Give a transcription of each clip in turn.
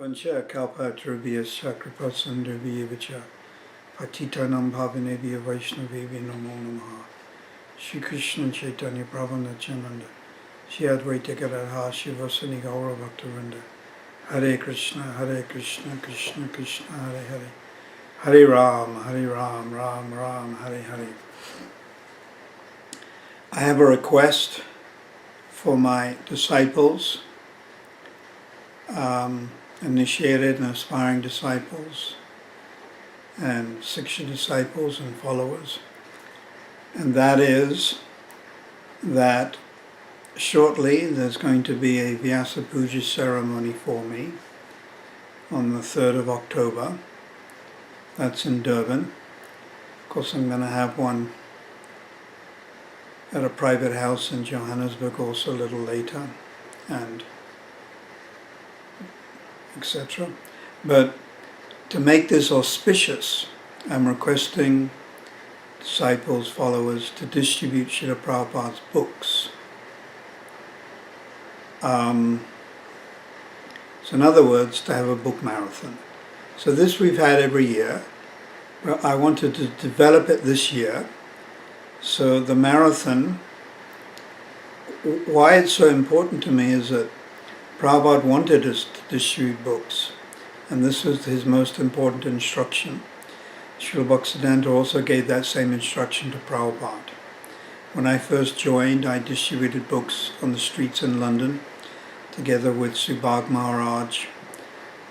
Vancha kalpatarubhyascha kripasandarbhyavacha patitanam bhavanebhya vaishnavebhya namo namaha. Shri Krishna Chaitanya Prabhu Nityananda Shri Advaita Gadadhar Shivasani Gaura Bhaktivinoda Hare Krishna Krishna Krishna Hare Hare Hare Ram Ram Ram Hare Hare. I have a request for my disciples, initiated and aspiring disciples, and Siksha disciples and followers, and that is that shortly there's going to be a Vyasa Puja ceremony for me on the 3rd of October. That's in Durban. Of course, I'm going to have one at a private house in Johannesburg also a little later, and etc. But to make this auspicious, I'm requesting disciples, followers to distribute Srila Prabhupada's books. So in other words, to have a book marathon. So this we've had every year, but I wanted to develop it this year. So the marathon, why it's so important to me is that Prabhupada wanted us to distribute books, and this was his most important instruction. Srila Bhaktisiddhanta also gave that same instruction to Prabhupada. When I first joined, I distributed books on the streets in London, together with Subhag Maharaj,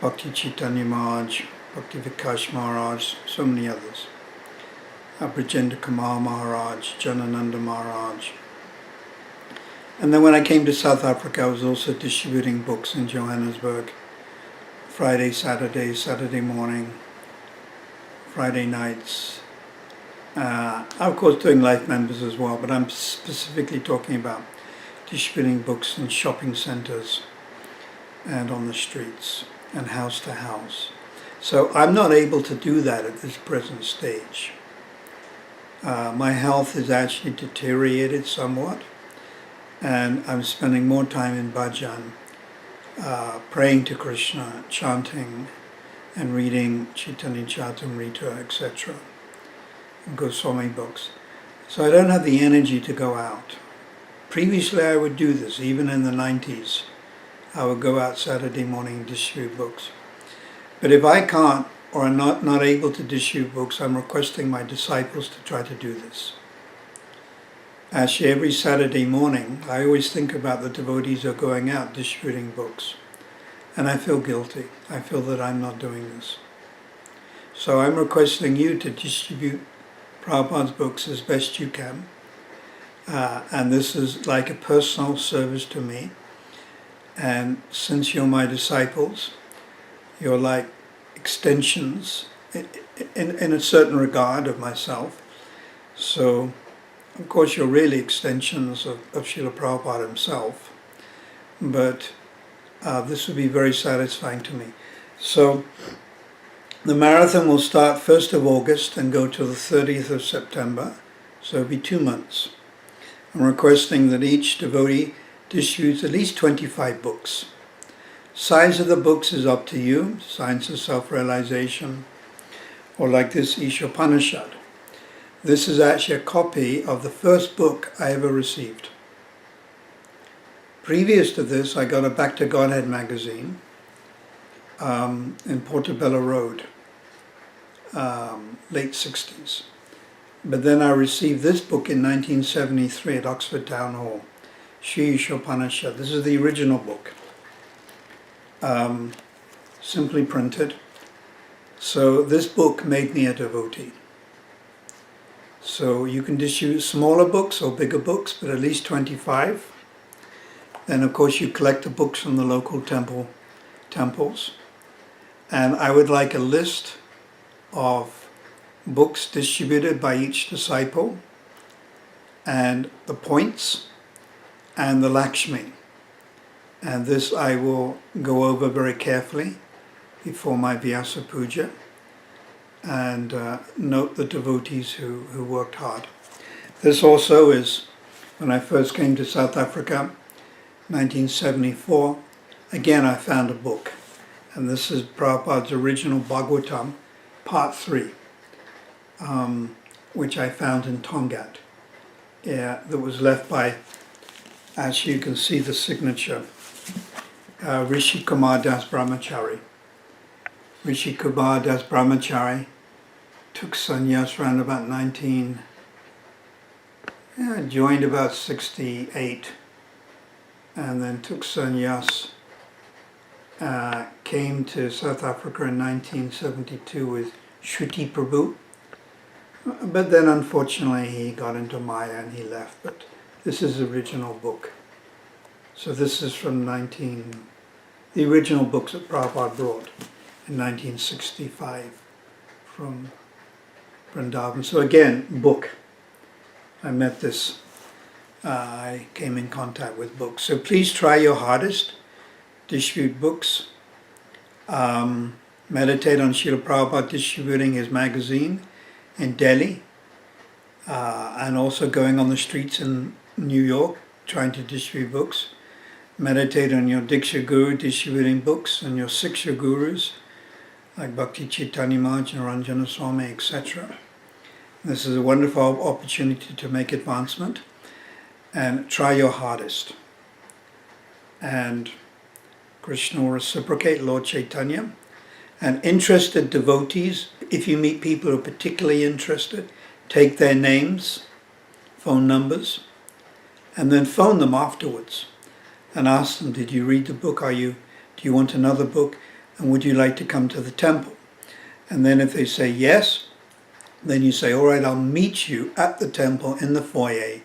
Bhakti Chaitanya Maharaj, Bhakti Vikash Maharaj, so many others. Brajendra Kumar Maharaj, Janananda Maharaj. And then when I came to South Africa, I was also distributing books in Johannesburg, Friday, Saturday morning, Friday nights. Of course doing life members as well, but I'm specifically talking about distributing books in shopping centers and on the streets and house to house. So I'm not able to do that at this present stage. My health is actually deteriorated somewhat, and I'm spending more time in bhajan, praying to Krishna, chanting, and reading Chaitanya Charitamrita, etc., and Goswami books. So I don't have the energy to go out. Previously I would do this, even in the 90s. I would go out Saturday morning and distribute books. But if I can't, or I'm not able to distribute books, I'm requesting my disciples to try to do this. Actually, every Saturday morning, I always think about the devotees who are going out distributing books. And I feel guilty. I feel that I'm not doing this. So I'm requesting you to distribute Prabhupada's books as best you can. And this is like a personal service to me. And since you're my disciples, you're like extensions in a certain regard of myself. So, of course, you're really extensions of Srila Prabhupada himself, but this would be very satisfying to me. So, the marathon will start 1st of August and go to the 30th of September, so it'll be 2 months. I'm requesting that each devotee distributes at least 25 books. Size of the books is up to you, Science of Self-Realization, or like this Ishopanishad. This is actually a copy of the first book I ever received. Previous to this, I got a Back to Godhead magazine in Portobello Road, late 60s. But then I received this book in 1973 at Oxford Town Hall, Sri Ishopanishad. This is the original book. Simply printed. So this book made me a devotee. So you can distribute smaller books or bigger books, but at least 25. Then of course you collect the books from the local temples. And I would like a list of books distributed by each disciple, and the points, and the Lakshmi. And this I will go over very carefully before my Vyasa Puja, and note the devotees who worked hard. This also is, when I first came to South Africa, 1974, again I found a book. And this is Prabhupada's original Bhagavatam, part 3, which I found in Tongat. Yeah, that was left by, as you can see the signature, Rishi Kumar Das Brahmachari. Rishi Kumar Das Brahmachari took sannyas around about joined about 68, and then took sannyas, came to South Africa in 1972 with Shruti Prabhu, but then unfortunately he got into Maya and he left, but this is the original book. So this is from the original books that Prabhupada brought in 1965 from Vrindavan. So again, book. I met this, I came in contact with books. So please try your hardest, distribute books, meditate on Srila Prabhupada distributing his magazine in Delhi, and also going on the streets in New York, trying to distribute books. Meditate on your Diksha Guru distributing books and your Siksha Gurus, like Bhakti Chaitanya Maharaj and Ranjana Swami, etc. This is a wonderful opportunity to make advancement, and try your hardest. And Krishna will reciprocate, Lord Chaitanya. And interested devotees, if you meet people who are particularly interested, take their names, phone numbers, and then phone them afterwards and ask them, did you read the book? Do you want another book? And would you like to come to the temple? And then if they say yes, then you say, all right, I'll meet you at the temple in the foyer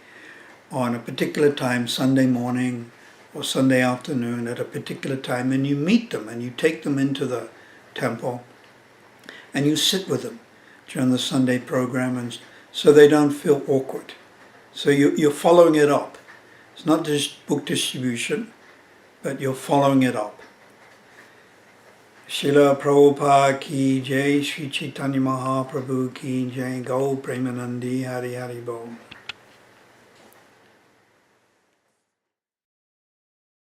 on a particular time, Sunday morning or Sunday afternoon at a particular time, and you meet them and you take them into the temple and you sit with them during the Sunday program, and so they don't feel awkward. So you're following it up. It's not just book distribution, but you're following it up. Srila Prabhupada ki jai, Sri Chaitanya Mahaprabhu ki jai, Gaur Premanandi Hari Hari Bol.